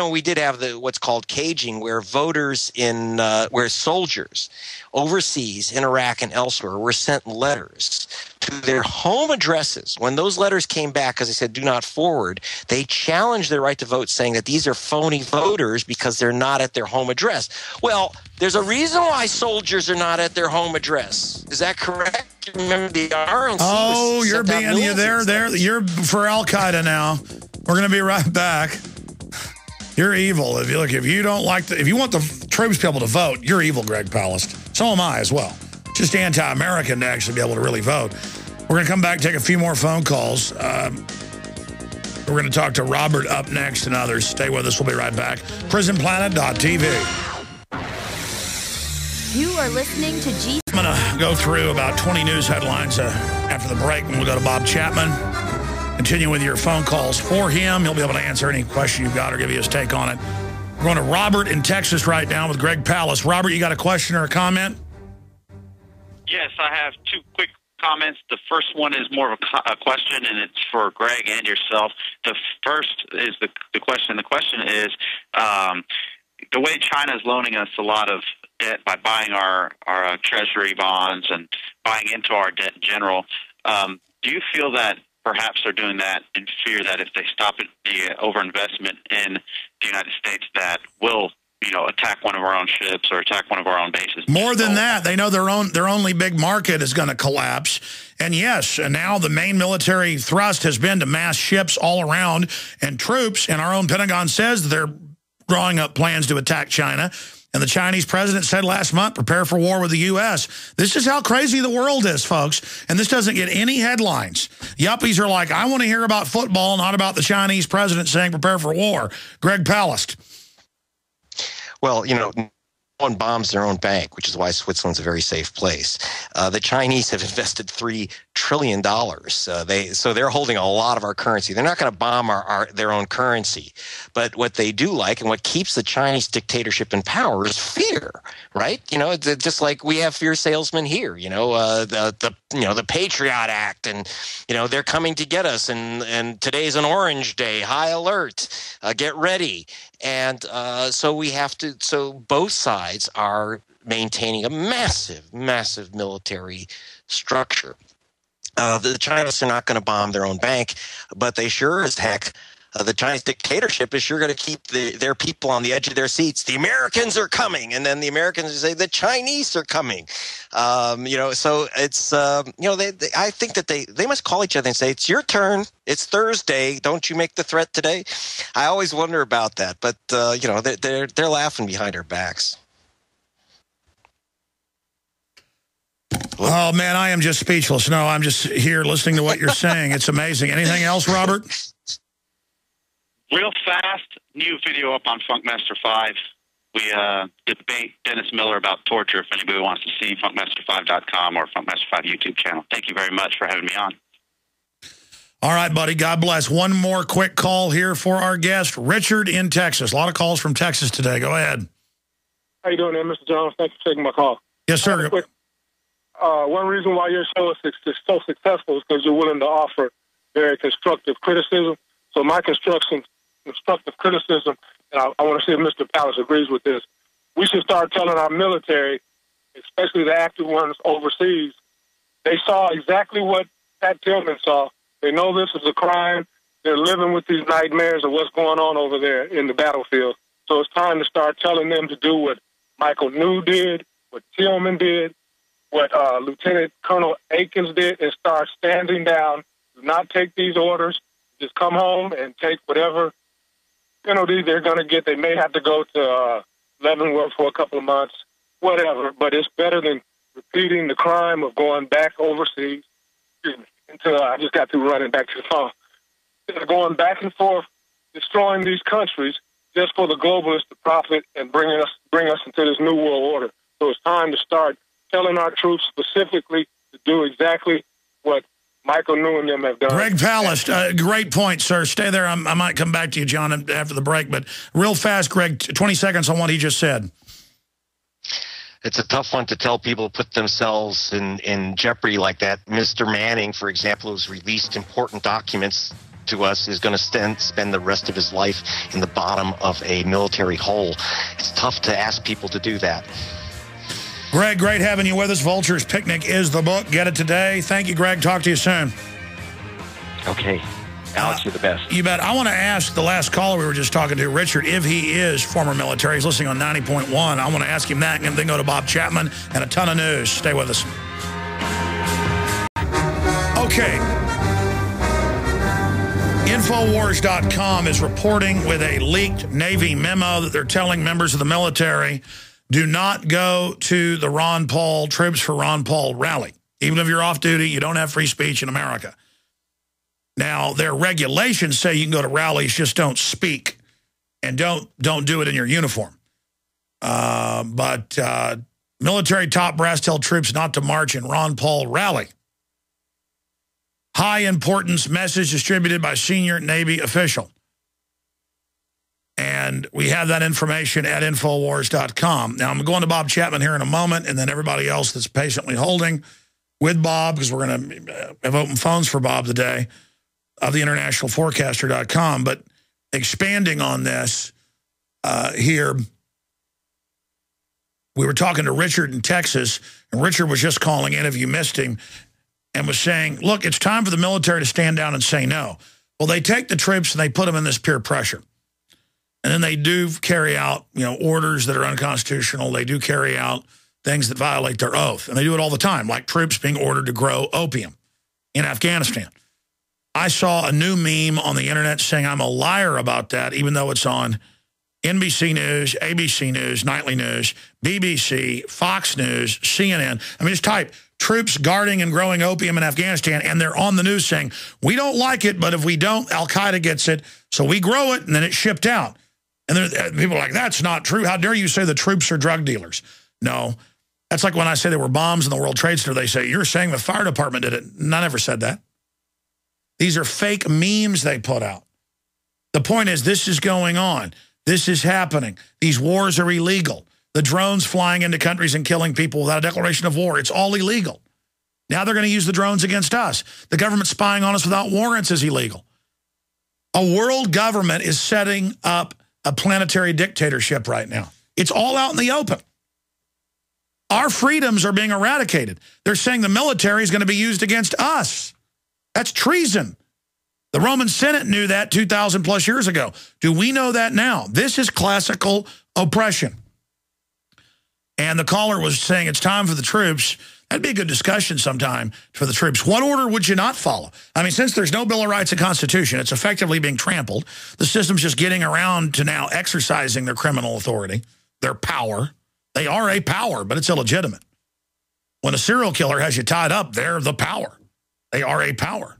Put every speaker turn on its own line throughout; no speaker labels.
we did have what's called caging, where voters where soldiers overseas in Iraq and elsewhere were sent letters to their home addresses. When those letters came back, because they said do not forward, they challenged their right to vote, saying that these are phony voters because they're not at their home address. Well, there's a reason why soldiers are not at their home address. Is that correct? You remember the RNC?
Oh, you're you're for Al Qaeda now. We're going to be right back. You're evil. If you don't like if you want the troops to be able to vote, you're evil, Greg Palast. So am I as well. Just anti-American to actually be able to really vote. We're going to come back, take a few more phone calls. We're going to talk to Robert up next and others. Stay with us. We'll be right back. Prisonplanet.tv.
You are listening to G.
I'm going to go through about 20 news headlines after the break, and we'll go to Bob Chapman. Continue with your phone calls for him. He'll be able to answer any question you've got or give you his take on it. We're going to Robert in Texas right now with Greg Palast. Robert, you got a question or a comment?
Yes, I have two quick comments. The first one is more of a question, and it's for Greg and yourself. The first is the question. The question is the way China is loaning us a lot of debt by buying our treasury bonds and buying into our debt in general. Do you feel that perhaps they're doing that in fear that if they stop the overinvestment in the United States, that will attack one of our own ships or attack one of our own bases?
More than that, they know their only big market is going to collapse. And yes, and now the main military thrust has been to mass ships all around and troops. And our own Pentagon says that they're drawing up plans to attack China. And the Chinese president said last month, prepare for war with the U.S. This is how crazy the world is, folks. And this doesn't get any headlines. Yuppies are like, I want to hear about football, not about the Chinese president saying prepare for war. Greg Palast.
Well, no one bombs their own bank, which is why Switzerland's a very safe place. The Chinese have invested $3 trillion. So they're holding a lot of our currency. They're not going to bomb their own currency. But what they do like, and what keeps the Chinese dictatorship in power, is fear, right? It's just like we have fear salesmen here. The Patriot Act, and they're coming to get us. And today's an orange day, high alert, get ready. And so we have to. So both sides are maintaining a massive, massive military structure. The Chinese are not going to bomb their own bank, but they sure as heck. The Chinese dictatorship is sure going to keep their people on the edge of their seats. The Americans are coming, and then the Americans say the Chinese are coming. So it's I think that they must call each other and say, "It's your turn. It's Thursday. Don't you make the threat today." I always wonder about that, but they're laughing behind our backs.
Oh man, I am just speechless. No, I'm just here listening to what you're saying. It's amazing. Anything else, Robert?
Real fast, new video up on Funkmaster 5. We debate Dennis Miller about torture. If anybody wants to see, funkmaster5.com or Funkmaster 5 YouTube channel. Thank you very much for having me on.
All right, buddy. God bless. One more quick call here for our guest, Richard in Texas. A lot of calls from Texas today. Go ahead.
How you doing there, Mr. Jones? Thanks for taking my call.
Yes, sir.
One reason why your show is so successful is because you're willing to offer very constructive criticism. So my constructive criticism, and I want to see if Mr. Palast agrees with this. We should start telling our military, especially the active ones overseas, they saw exactly what Pat Tillman saw. They know this is a crime. They're living with these nightmares of what's going on over there in the battlefield. So it's time to start telling them to do what Michael New did, what Tillman did, what Lieutenant Colonel Akins did, and start standing down. Do not take these orders. Just come home and take whatever penalty they're going to get. They may have to go to Leavenworth for a couple of months, whatever. But it's better than repeating the crime of going back overseas. Until I just got through running back to the phone. They're going back and forth, destroying these countries just for the globalists to profit and bring us into this new world order. So it's time to start telling our troops specifically to do exactly what Michael New and them have done.
Greg Palast, great point, sir. Stay there. I might come back to you, John, after the break. But real fast, Greg, 20 seconds on what he just said.
It's a tough one to tell people to put themselves in jeopardy like that. Mr. Manning, for example, has released important documents to us is going to spend the rest of his life in the bottom of a military hole. It's tough to ask people to do that.
Greg, great having you with us. Vultures Picnic is the book. Get it today. Thank you, Greg. Talk to you soon.
Okay. Alex, you're the best.
You bet. I want to ask the last caller we were just talking to, Richard, if he is former military. He's listening on 90.1. I want to ask him that and then go to Bob Chapman and a ton of news. Stay with us. Okay. Infowars.com is reporting with a leaked Navy memo that they're telling members of the military, do not go to the Ron Paul, Troops for Ron Paul rally. Even if you're off duty, you don't have free speech in America. Now, their regulations say you can go to rallies, just don't speak, and don't do it in your uniform. But military top brass tell troops not to march in Ron Paul rally. High importance message distributed by senior Navy official. And we have that information at Infowars.com. Now, I'm going to Bob Chapman here in a moment, and then everybody else that's patiently holding with Bob, because we're going to have open phones for Bob today, of the internationalforecaster.com. But expanding on this here, we were talking to Richard in Texas, and Richard was just calling in, if you missed him, and was saying, look, it's time for the military to stand down and say no. Well, they take the troops and they put them in this peer pressure. And then they do carry out, orders that are unconstitutional. They do carry out things that violate their oath. And they do it all the time, like troops being ordered to grow opium in Afghanistan. I saw a new meme on the internet saying I'm a liar about that, even though it's on NBC News, ABC News, Nightly News, BBC, Fox News, CNN. I mean, just type troops guarding and growing opium in Afghanistan, and they're on the news saying, we don't like it, but if we don't, Al-Qaeda gets it, so we grow it, and then it's shipped out. And people are like, that's not true. How dare you say the troops are drug dealers? No. That's like when I say there were bombs in the World Trade Center, they say, you're saying the fire department did it. And I never said that. These are fake memes they put out. The point is, this is going on. This is happening. These wars are illegal. The drones flying into countries and killing people without a declaration of war, it's all illegal. Now they're going to use the drones against us. The government spying on us without warrants is illegal. A world government is setting up a planetary dictatorship right now. It's all out in the open. Our freedoms are being eradicated. They're saying the military is going to be used against us. That's treason. The Roman Senate knew that 2,000 plus years ago. Do we know that now? This is classical oppression. And the caller was saying it's time for the troops. That'd be a good discussion sometime for the troops. What order would you not follow? I mean, since there's no Bill of Rights and Constitution, it's effectively being trampled. The system's just getting around to now exercising their criminal authority, their power. They are a power, but it's illegitimate. When a serial killer has you tied up, they're the power. They are a power.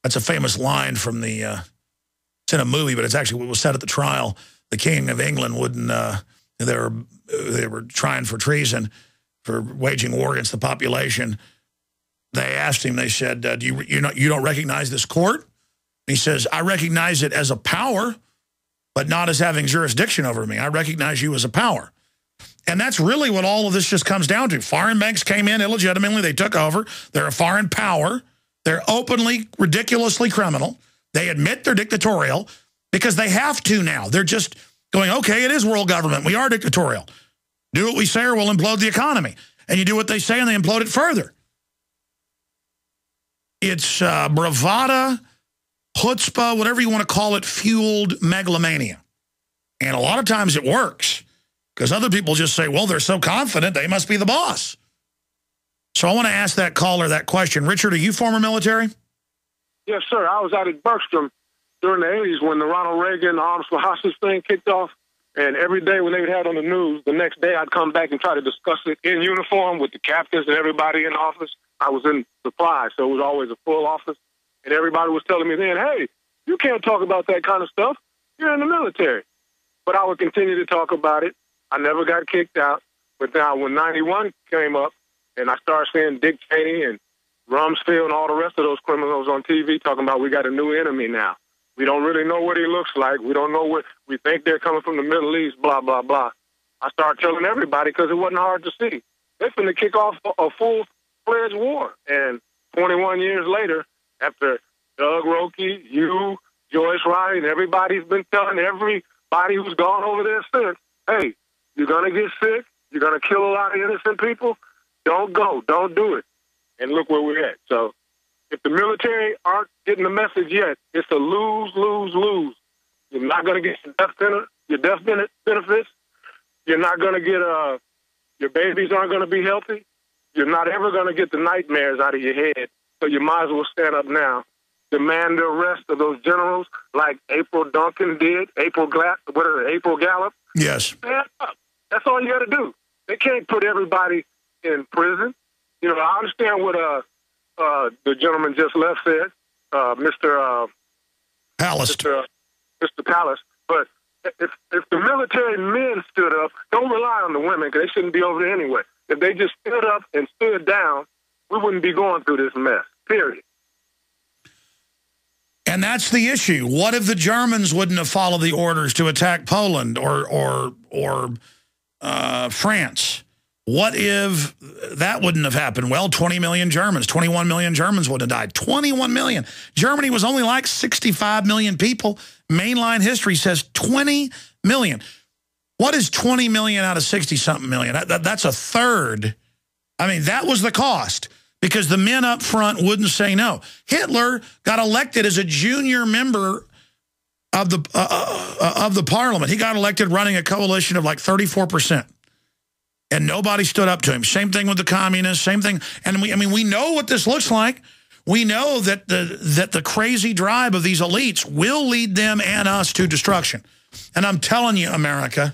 That's a famous line from the, it's in a movie, but it's actually what was said at the trial. The King of England wouldn't, they were trying for treason, for waging war against the population. They asked him, they said, you don't recognize this court? He says, I recognize it as a power, but not as having jurisdiction over me. I recognize you as a power. And that's really what all of this just comes down to. Foreign banks came in illegitimately. They took over. They're a foreign power. They're openly, ridiculously criminal. They admit they're dictatorial because they have to now. They're just going, okay, it is world government. We are dictatorial. Do what we say or we'll implode the economy. And you do what they say and they implode it further. It's bravada, chutzpah, whatever you want to call it, fueled megalomania. And a lot of times it works because other people just say, well, they're so confident, they must be the boss. So I want to ask that caller that question. Richard, are you former military?
Yes, sir. I was out at Bergstrom during the 80s when the Ronald Reagan arms for hostage thing kicked off. And every day when they would have it on the news, the next day I'd come back and try to discuss it in uniform with the captains and everybody in the office. I was in supply, so it was always a full office. And everybody was telling me then, hey, you can't talk about that kind of stuff. You're in the military. But I would continue to talk about it. I never got kicked out. But now when 91 came up and I started seeing Dick Cheney and Rumsfeld and all the rest of those criminals on TV talking about we got a new enemy now. We don't really know what he looks like. We don't know what we think they're coming from the Middle East, blah, blah, blah. I started telling everybody because it wasn't hard to see. They're going to kick off a full-fledged war. And 21 years later, after Doug Rokey, you, Joyce Ryan, everybody's been telling everybody who's gone over there since, hey, you're going to get sick. You're going to kill a lot of innocent people. Don't go. Don't do it. And look where we're at. So if the military aren't getting the message yet, it's a lose, lose, lose. You're not going to get your death benefits. You're not going to get your babies aren't going to be healthy. You're not ever going to get the nightmares out of your head. So you might as well stand up now. Demand the arrest of those generals like April Duncan did, April Gallup.
Yes.
Stand up. That's all you got to do. They can't put everybody in prison. You know, I understand what the gentleman just left said, Mr.
Palast.
Mr. Palast. But if the military men stood up, don't rely on the women because they shouldn't be over there anyway. If they just stood up and stood down, we wouldn't be going through this mess, period.
And that's the issue. What if the Germans wouldn't have followed the orders to attack Poland or France? What if that wouldn't have happened? Well, 20 million Germans, 21 million Germans would have died. 21 million. Germany was only like 65 million people. Mainline history says 20 million. What is 20 million out of 60-something million? That's a third. I mean, that was the cost because the men up front wouldn't say no. Hitler got elected as a junior member of the parliament. He got elected running a coalition of like 34%. And nobody stood up to him. Same thing with the communists, same thing. And we know what this looks like. We know that the crazy drive of these elites will lead them and us to destruction. And I'm telling you, America,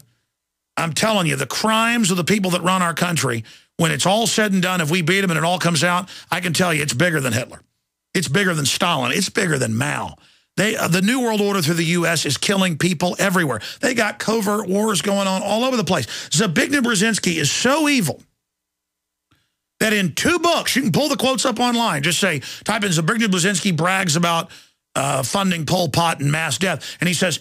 I'm telling you, the crimes of the people that run our country, when it's all said and done, if we beat them and it all comes out, I can tell you it's bigger than Hitler. It's bigger than Stalin. It's bigger than Mao. The New World Order through the U.S. is killing people everywhere. They got covert wars going on all over the place. Zbigniew Brzezinski is so evil that in 2 books, you can pull the quotes up online, just say, type in Zbigniew Brzezinski brags about funding Pol Pot and mass death. And he says,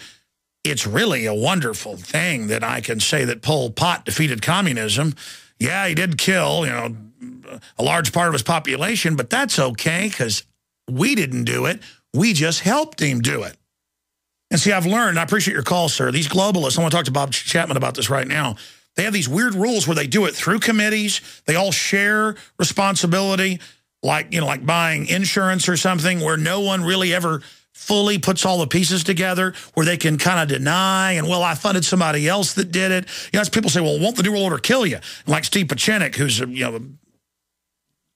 it's really a wonderful thing that I can say that Pol Pot defeated communism. Yeah, he did kill, a large part of his population, but that's okay because we didn't do it. We just helped him do it. And see, I've learned, I appreciate your call, sir. These globalists, I want to talk to Bob Chapman about this right now. They have these weird rules where they do it through committees. They all share responsibility, like buying insurance or something, where no one really ever fully puts all the pieces together, where they can kind of deny, and, well, I funded somebody else that did it. As people say, well, won't the New World Order kill you? And like Steve Pachinik, who's a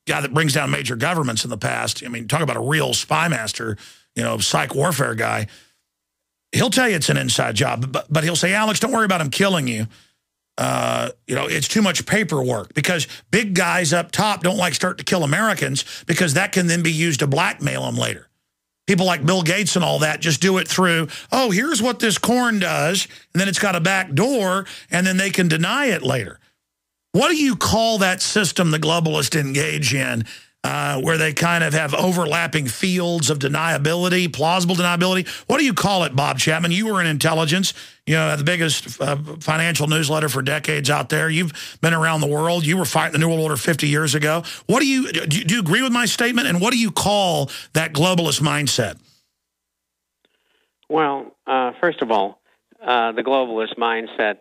guy that brings down major governments in the past. I mean, talk about a real spy master, psych warfare guy. He'll tell you it's an inside job, but he'll say, Alex, don't worry about him killing you. It's too much paperwork because big guys up top don't like start to kill Americans because that can then be used to blackmail them later. People like Bill Gates and all that just do it through, oh, here's what this corn does, and then it's got a back door, and then they can deny it later. What do you call that system the globalists engage in, where they kind of have overlapping fields of deniability, plausible deniability? What do you call it, Bob Chapman? You were in intelligence, the biggest financial newsletter for decades out there. You've been around the world. You were fighting the New World Order 50 years ago. Do you agree with my statement? And what do you call that globalist mindset?
Well, first of all, the globalist mindset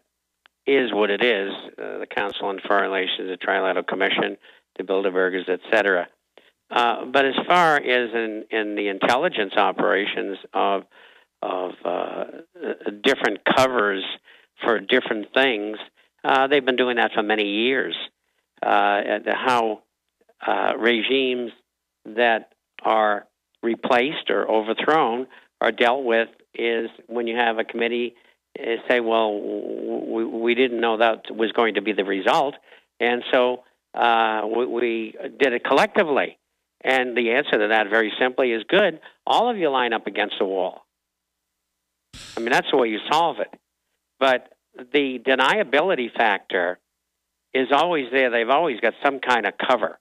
is what it is, the Council on Foreign Relations, the Trilateral Commission, the Bilderbergers, etc. But as far as in the intelligence operations of different covers for different things, they've been doing that for many years. How regimes that are replaced or overthrown are dealt with is when you have a committee say, well, we didn't know that was going to be the result, and so we did it collectively. And the answer to that, very simply, is good. All of you line up against the wall. I mean, that's the way you solve it. But the deniability factor is always there. They've always got some kind of cover,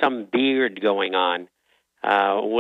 some beard going on with